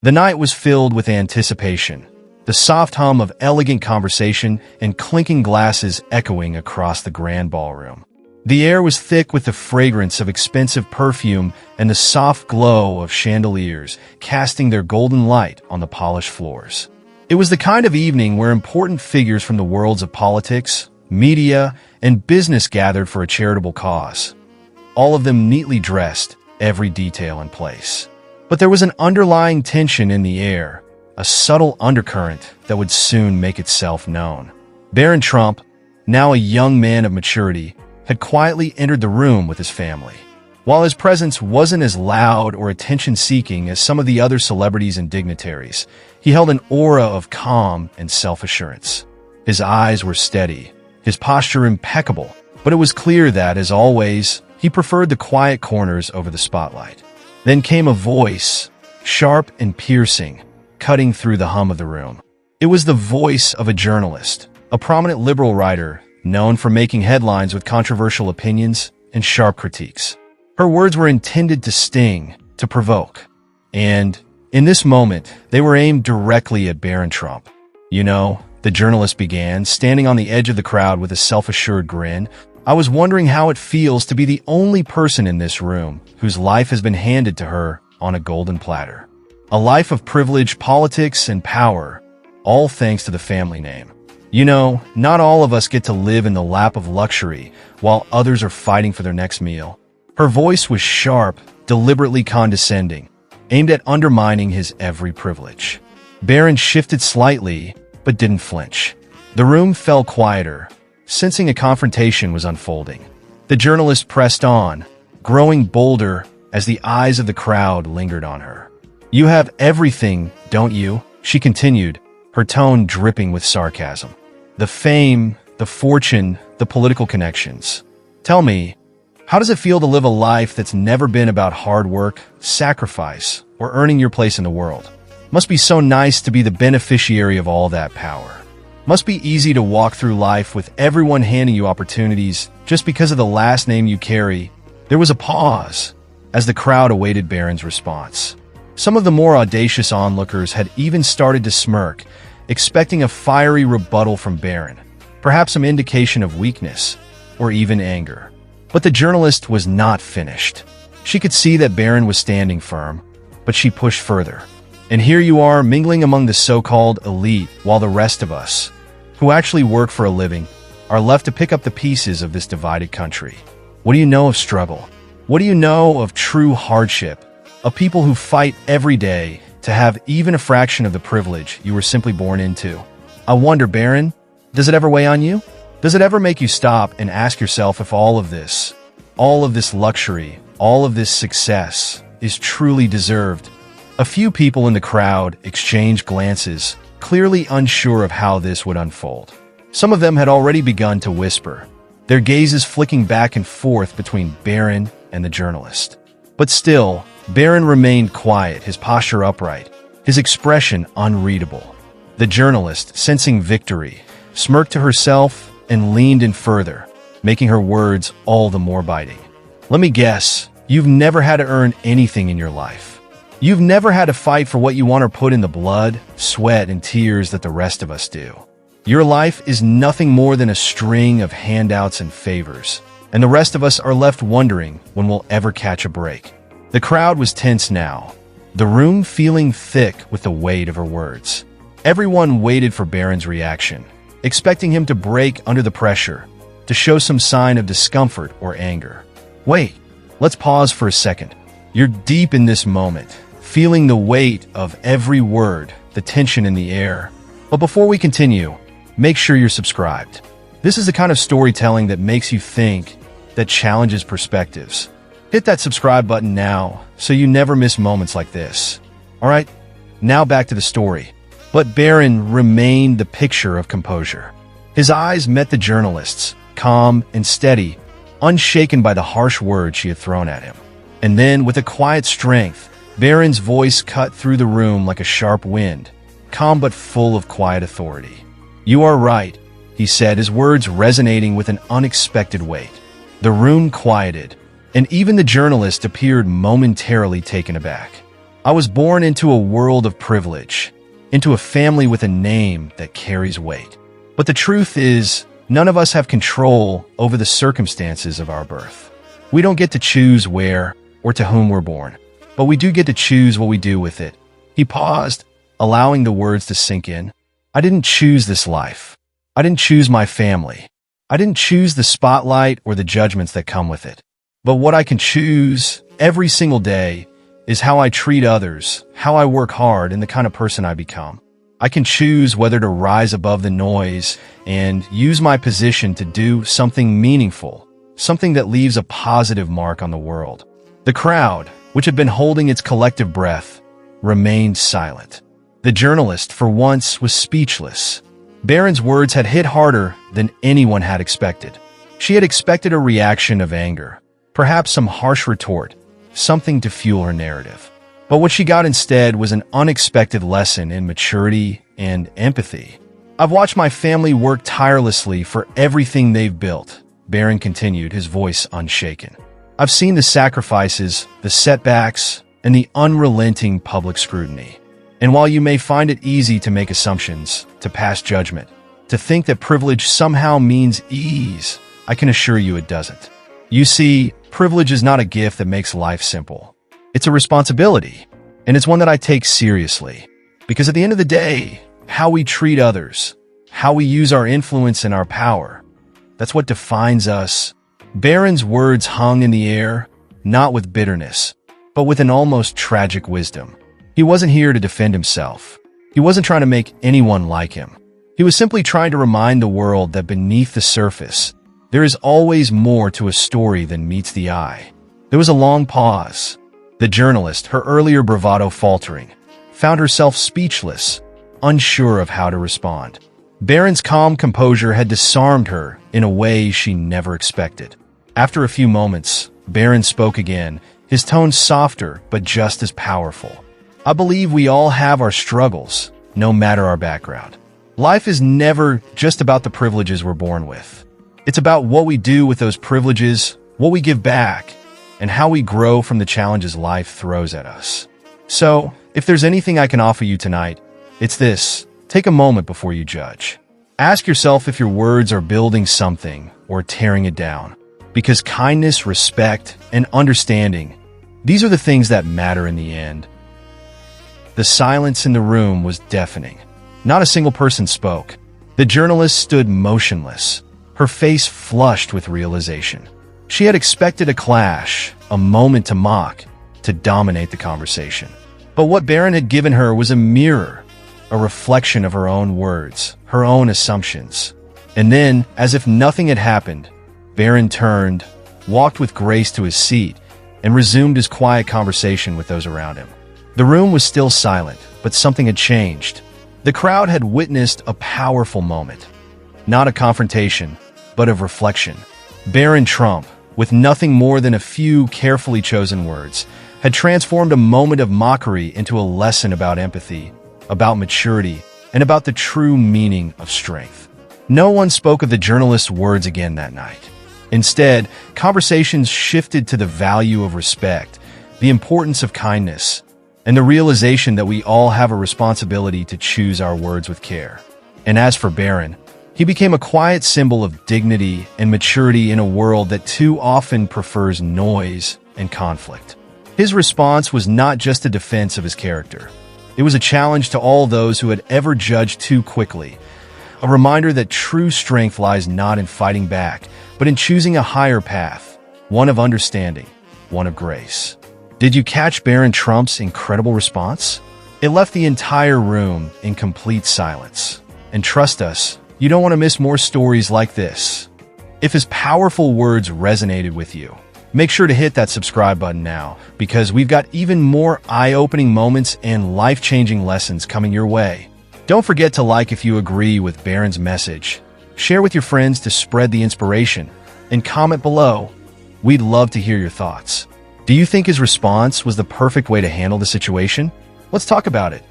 The night was filled with anticipation, the soft hum of elegant conversation and clinking glasses echoing across the grand ballroom. The air was thick with the fragrance of expensive perfume and the soft glow of chandeliers casting their golden light on the polished floors. It was the kind of evening where important figures from the worlds of politics, media, and business gathered for a charitable cause. All of them neatly dressed, every detail in place. But there was an underlying tension in the air, a subtle undercurrent that would soon make itself known. Barron Trump, now a young man of maturity, had quietly entered the room with his family. While his presence wasn't as loud or attention-seeking as some of the other celebrities and dignitaries, he held an aura of calm and self-assurance. His eyes were steady, his posture impeccable, but it was clear that, as always, he preferred the quiet corners over the spotlight. Then came a voice, sharp and piercing, cutting through the hum of the room. It was the voice of a journalist, a prominent liberal writer known for making headlines with controversial opinions and sharp critiques. Her words were intended to sting, to provoke. And, in this moment, they were aimed directly at Barron Trump. "You know," the journalist began, standing on the edge of the crowd with a self-assured grin, "I was wondering how it feels to be the only person in this room whose life has been handed to her on a golden platter. A life of privilege, politics, and power, all thanks to the family name. You know, not all of us get to live in the lap of luxury while others are fighting for their next meal." Her voice was sharp, deliberately condescending, aimed at undermining his every privilege. Barron shifted slightly, but didn't flinch. The room fell quieter, sensing a confrontation was unfolding. The journalist pressed on, growing bolder as the eyes of the crowd lingered on her. "You have everything, don't you?" she continued, her tone dripping with sarcasm. "The fame, the fortune, the political connections. Tell me, how does it feel to live a life that's never been about hard work, sacrifice, or earning your place in the world? Must be so nice to be the beneficiary of all that power. Must be easy to walk through life with everyone handing you opportunities just because of the last name you carry." There was a pause as the crowd awaited Barron's response. Some of the more audacious onlookers had even started to smirk, expecting a fiery rebuttal from Barron, perhaps some indication of weakness or even anger. But the journalist was not finished. She could see that Barron was standing firm, but she pushed further. "And here you are mingling among the so-called elite while the rest of us, who actually work for a living, are left to pick up the pieces of this divided country. What do you know of struggle? What do you know of true hardship, of people who fight every day to have even a fraction of the privilege you were simply born into? I wonder, Barron, does it ever weigh on you? Does it ever make you stop and ask yourself if all of this luxury, all of this success is truly deserved?" A few people in the crowd exchanged glances, clearly unsure of how this would unfold. Some of them had already begun to whisper, their gazes flicking back and forth between Barron and the journalist. But still, Barron remained quiet, his posture upright, his expression unreadable. The journalist, sensing victory, smirked to herself and leaned in further, making her words all the more biting. "Let me guess, you've never had to earn anything in your life. You've never had to fight for what you want or put in the blood, sweat, and tears that the rest of us do. Your life is nothing more than a string of handouts and favors, and the rest of us are left wondering when we'll ever catch a break." The crowd was tense now, the room feeling thick with the weight of her words. Everyone waited for Barron's reaction, expecting him to break under the pressure, to show some sign of discomfort or anger. "Wait, let's pause for a second. You're deep in this moment, feeling the weight of every word, the tension in the air. But before we continue, make sure you're subscribed. This is the kind of storytelling that makes you think, that challenges perspectives. Hit that subscribe button now so you never miss moments like this. Alright, now back to the story. But Barron remained the picture of composure. His eyes met the journalist's, calm and steady, unshaken by the harsh words she had thrown at him. And then, with a quiet strength, Barron's voice cut through the room like a sharp wind, calm but full of quiet authority. "You are right," he said, his words resonating with an unexpected weight. The room quieted, and even the journalist appeared momentarily taken aback. I was born into a world of privilege, into a family with a name that carries weight. But the truth is, none of us have control over the circumstances of our birth. We don't get to choose where or to whom we're born, but we do get to choose what we do with it. He paused, allowing the words to sink in. I didn't choose this life. I didn't choose my family. I didn't choose the spotlight or the judgments that come with it. But what I can choose every single day is how I treat others, how I work hard, and the kind of person I become. I can choose whether to rise above the noise and use my position to do something meaningful, something that leaves a positive mark on the world. The crowd, which had been holding its collective breath, remained silent. The journalist, for once, was speechless. Barron's words had hit harder than anyone had expected. She had expected a reaction of anger, perhaps some harsh retort, something to fuel her narrative. But what she got instead was an unexpected lesson in maturity and empathy. I've watched my family work tirelessly for everything they've built, Barron continued, his voice unshaken. I've seen the sacrifices, the setbacks, and the unrelenting public scrutiny. And while you may find it easy to make assumptions, to pass judgment, to think that privilege somehow means ease, I can assure you it doesn't. You see, privilege is not a gift that makes life simple. It's a responsibility, and it's one that I take seriously. Because at the end of the day, how we treat others, how we use our influence and our power, that's what defines us. Barron's words hung in the air, not with bitterness, but with an almost tragic wisdom. He wasn't here to defend himself. He wasn't trying to make anyone like him. He was simply trying to remind the world that beneath the surface, there is always more to a story than meets the eye. There was a long pause. The journalist, her earlier bravado faltering, found herself speechless, unsure of how to respond. Barron's calm composure had disarmed her in a way she never expected. After a few moments, Barron spoke again, his tone softer but just as powerful. I believe we all have our struggles, no matter our background. Life is never just about the privileges we're born with. It's about what we do with those privileges, what we give back, and how we grow from the challenges life throws at us. So, if there's anything I can offer you tonight, it's this. Take a moment before you judge. Ask yourself if your words are building something or tearing it down. Because kindness, respect, and understanding, these are the things that matter in the end. The silence in the room was deafening. Not a single person spoke. The journalist stood motionless, her face flushed with realization. She had expected a clash, a moment to mock, to dominate the conversation. But what Barron had given her was a mirror, a reflection of her own words, her own assumptions. And then, as if nothing had happened, Barron turned, walked with grace to his seat, and resumed his quiet conversation with those around him. The room was still silent, but something had changed. The crowd had witnessed a powerful moment. Not a confrontation, but of reflection. Barron Trump, with nothing more than a few carefully chosen words, had transformed a moment of mockery into a lesson about empathy, about maturity, and about the true meaning of strength. No one spoke of the journalist's words again that night. Instead, conversations shifted to the value of respect, the importance of kindness, and the realization that we all have a responsibility to choose our words with care. And as for Barron, he became a quiet symbol of dignity and maturity in a world that too often prefers noise and conflict. His response was not just a defense of his character. It was a challenge to all those who had ever judged too quickly, a reminder that true strength lies not in fighting back, but in choosing a higher path, one of understanding, one of grace. Did you catch Barron Trump's incredible response? It left the entire room in complete silence. And trust us, you don't want to miss more stories like this. If his powerful words resonated with you, make sure to hit that subscribe button now, because we've got even more eye-opening moments and life-changing lessons coming your way. Don't forget to like if you agree with Barron's message, share with your friends to spread the inspiration, and comment below. We'd love to hear your thoughts. Do you think his response was the perfect way to handle the situation? Let's talk about it.